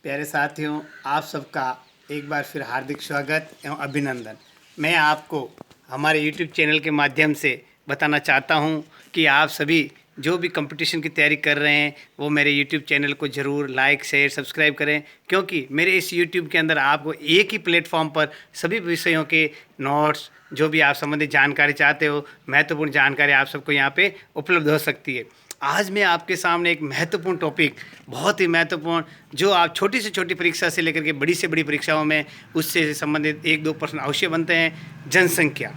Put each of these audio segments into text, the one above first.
प्यारे साथियों, आप सबका एक बार फिर हार्दिक स्वागत एवं अभिनंदन। मैं आपको हमारे YouTube चैनल के माध्यम से बताना चाहता हूं कि आप सभी जो भी कंपटीशन की तैयारी कर रहे हैं वो मेरे YouTube चैनल को ज़रूर लाइक शेयर सब्सक्राइब करें, क्योंकि मेरे इस YouTube के अंदर आपको एक ही प्लेटफॉर्म पर सभी विषयों के नोट्स, जो भी आप संबंधित जानकारी चाहते हो, महत्वपूर्ण जानकारी आप सबको यहाँ पे उपलब्ध हो सकती है। आज मैं आपके सामने एक महत्वपूर्ण टॉपिक, बहुत ही महत्वपूर्ण, जो आप छोटी से छोटी परीक्षा से लेकर के बड़ी से बड़ी परीक्षाओं में उससे संबंधित एक दो प्रश्न अवश्य बनते हैं। जनसंख्या।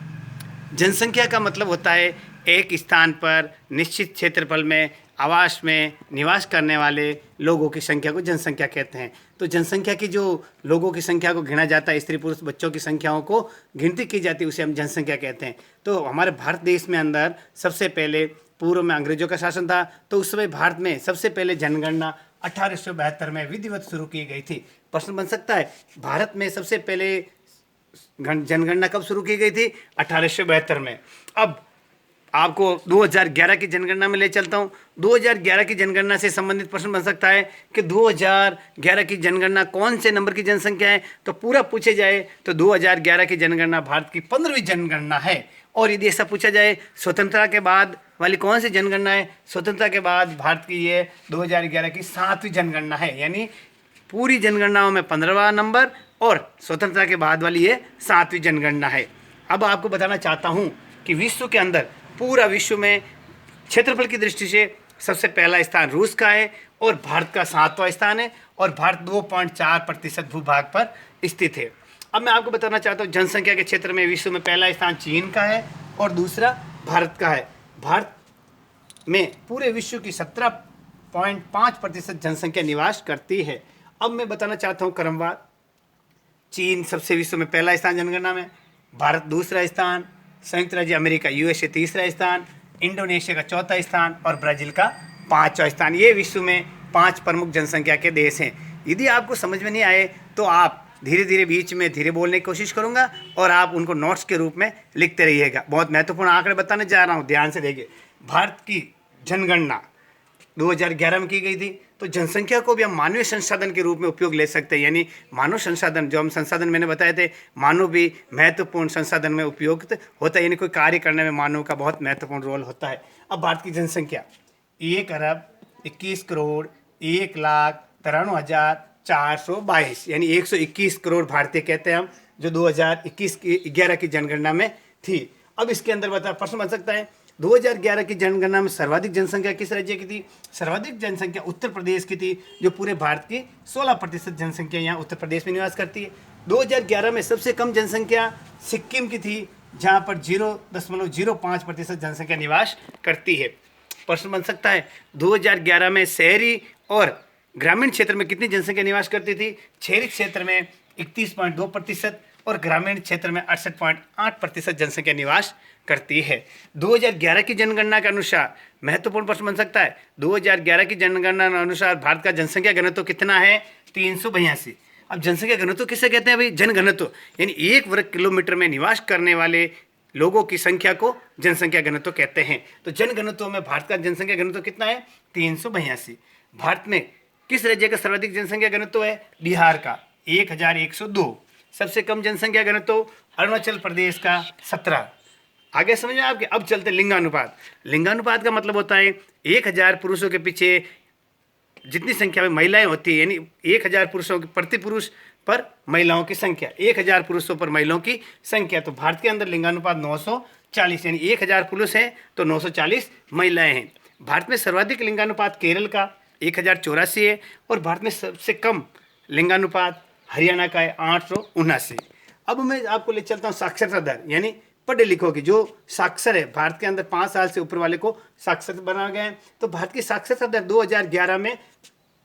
जनसंख्या का मतलब होता है एक स्थान पर निश्चित क्षेत्रफल में आवास में निवास करने वाले लोगों की संख्या को जनसंख्या कहते हैं। तो जनसंख्या की जो लोगों की संख्या को गिना जाता है, स्त्री पुरुष बच्चों की संख्याओं को गिनती की जाती है, उसे हम जनसंख्या कहते हैं। तो हमारे भारत देश में अंदर सबसे पहले, पूर्व में अंग्रेजों का शासन था, तो उस समय भारत में सबसे पहले जनगणना 1872 में विधिवत शुरू की गई थी। प्रश्न बन सकता है, भारत में सबसे पहले जनगणना कब शुरू की गई थी? 1872 में। अब आपको 2011 की जनगणना में ले चलता हूँ। 2011 की जनगणना से संबंधित प्रश्न बन सकता है कि 2011 की जनगणना कौन से नंबर की जनसंख्या है? तो पूरा पूछे जाए तो 2011 की जनगणना भारत की 15वीं जनगणना है। और यदि ऐसा पूछा जाए स्वतंत्रता के बाद वाली कौन सी जनगणना है? स्वतंत्रता के बाद भारत की ये 2011 की 7वीं जनगणना है। यानी पूरी जनगणनाओं में 15वां नंबर और स्वतंत्रता के बाद वाली ये 7वीं जनगणना है। अब आपको बताना चाहता हूँ कि विश्व के अंदर, पूरा विश्व में क्षेत्रफल की दृष्टि से सबसे पहला स्थान रूस का है और भारत का 7वां स्थान है, और भारत 2.4% भूभाग पर स्थित है। अब मैं आपको बताना चाहता हूँ जनसंख्या के क्षेत्र में विश्व में पहला स्थान चीन का है और दूसरा भारत का है। भारत में पूरे विश्व की 17.5% जनसंख्या निवास करती है। अब मैं बताना चाहता हूँ क्रमवार। चीन सबसे विश्व में पहला स्थान जनगणना में, भारत दूसरा स्थान, संयुक्त राज्य अमेरिका यूएसए तीसरा स्थान, इंडोनेशिया का चौथा स्थान और ब्राज़ील का 5वां स्थान। ये विश्व में 5 प्रमुख जनसंख्या के देश हैं। यदि आपको समझ में नहीं आए तो आप धीरे धीरे बीच में धीरे बोलने की कोशिश करूंगा और आप उनको नोट्स के रूप में लिखते रहिएगा। बहुत महत्वपूर्ण आंकड़े बताने जा रहा हूँ, ध्यान से देखिए। भारत की जनगणना 2011 में की गई थी। तो जनसंख्या को भी हम मानवीय संसाधन के रूप में उपयोग ले सकते हैं। यानी मानव संसाधन, जो हम संसाधन मैंने बताए थे, मानव भी महत्वपूर्ण संसाधन में उपयुक्त होता है। यानी कोई कार्य करने में मानव का बहुत महत्वपूर्ण रोल होता है। अब भारत की जनसंख्या 1,21,01,93,422, यानी 121 करोड़ भारतीय कहते हैं हम, जो 2011 की जनगणना में थी। अब इसके अंदर बता प्रश्न बन सकता है, 2011 की जनगणना में सर्वाधिक जनसंख्या किस राज्य की थी? सर्वाधिक जनसंख्या उत्तर प्रदेश की थी, जो पूरे भारत की 16% जनसंख्या यहाँ उत्तर प्रदेश में निवास करती है। 2011 में सबसे कम जनसंख्या सिक्किम की थी, जहाँ पर 0.05% जनसंख्या निवास करती है। प्रश्न बन सकता है, 2011 में शहरी और ग्रामीण क्षेत्र में कितनी जनसंख्या निवास करती थी? शहरी क्षेत्र में 31.2% और ग्रामीण क्षेत्र में 68.8% जनसंख्या निवास करती है। 2011 की जनगणना के अनुसार महत्वपूर्ण प्रश्न बन सकता है, 2011 की जनगणना के अनुसार भारत का जनसंख्या घनत्व कितना है? 382। अब जनसंख्या घनत्व किसे कहते हैं भाई? जनघनत्व, यानी 1 वर्ग किलोमीटर में निवास करने वाले लोगों की संख्या को जनसंख्या घनत्व कहते हैं। तो जनघनत्व में भारत का जनसंख्या घनत्व कितना है? 382। भारत में किस राज्य का सर्वाधिक जनसंख्या घनत्व है? बिहार का 1102। सबसे कम जनसंख्या घनत्व अरुणाचल प्रदेश का 17। आगे समझ आपके। अब चलते लिंगानुपात। लिंगानुपात का मतलब होता है 1000 पुरुषों के पीछे जितनी संख्या में महिलाएं होती है, यानी 1000 पुरुषों के प्रति पुरुष पर महिलाओं की संख्या, 1000 पुरुषों पर महिलाओं की संख्या। तो भारत के अंदर लिंगानुपात 940, यानी 1000 पुरुष हैं तो 940 महिलाएं हैं। भारत में सर्वाधिक लिंगानुपात केरल का 1084 है और भारत में सबसे कम लिंगानुपात हरियाणा का है 879। अब मैं आपको ले चलता हूँ साक्षरता दर, यानी पढ़े लिखों की, जो साक्षर है भारत के अंदर 5 साल से ऊपर वाले को साक्षर बना गए हैं। तो भारत की साक्षरता दर 2011 में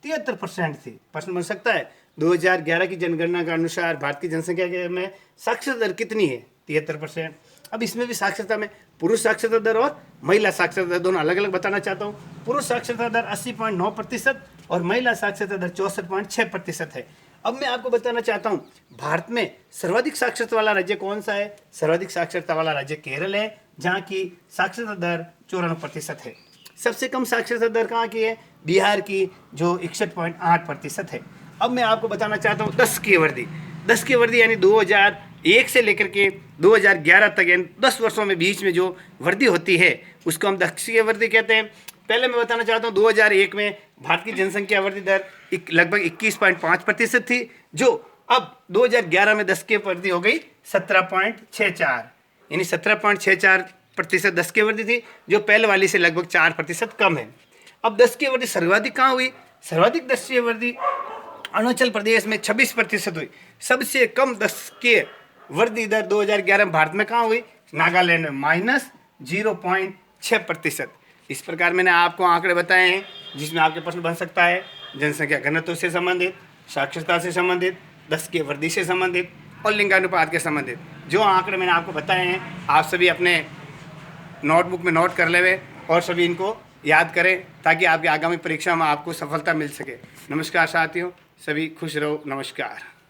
73% थी। प्रश्न बन सकता है, 2011 की जनगणना के अनुसार भारत की जनसंख्या में साक्षरता दर कितनी है? 73%। अब इसमें भी साक्षरता में पुरुष साक्षरता दर और महिला साक्षरता दर दोनों अलग अलग बताना चाहता हूँ। पुरुष साक्षरता दर 80.9% और महिला साक्षरता दर 64.6% है। अब मैं आपको बताना चाहता हूँ भारत में सर्वाधिक साक्षरता वाला राज्य कौन सा है? सर्वाधिक साक्षरता वाला राज्य केरल है, जहाँ की साक्षरता दर 94% है। सबसे कम साक्षरता दर कहाँ की है? बिहार की, जो 61.8% है। अब मैं आपको बताना चाहता हूँ 10 की वर्दी। 10 की वर्दी यानी 2001 से लेकर के 2011 तक, यानी 10 वर्षों में बीच में जो वर्दी होती है उसको हम 10 की वर्दी कहते हैं। पहले मैं बताना चाहता हूँ 2001 में भारत की जनसंख्या वृद्धि दर लगभग 21.5% थी, जो अब 2011 में 10 की वृद्धि हो गई 17.64, यानी 17.64% 10 की वृद्धि थी, जो पहले वाली से लगभग 4% कम है। अब 10 की वृद्धि सर्वाधिक कहाँ हुई? सर्वाधिक 10 की वृद्धि अरुणाचल प्रदेश में 26% हुई। सबसे कम 10 की वृद्धि दर 2011 में भारत में कहाँ हुई? नागालैंड में -0.6%। इस प्रकार मैंने आपको आंकड़े बताए हैं जिसमें आपके प्रश्न बन सकता है जनसंख्या घनत्व से संबंधित, साक्षरता से संबंधित, 10 की वृद्धि से संबंधित और लिंगानुपात के संबंधित। जो आंकड़े मैंने आपको बताए हैं आप सभी अपने नोटबुक में नोट कर लेवे और सभी इनको याद करें ताकि आपकी आगामी परीक्षा में आपको सफलता मिल सके। नमस्कार साथियों, सभी खुश रहो। नमस्कार।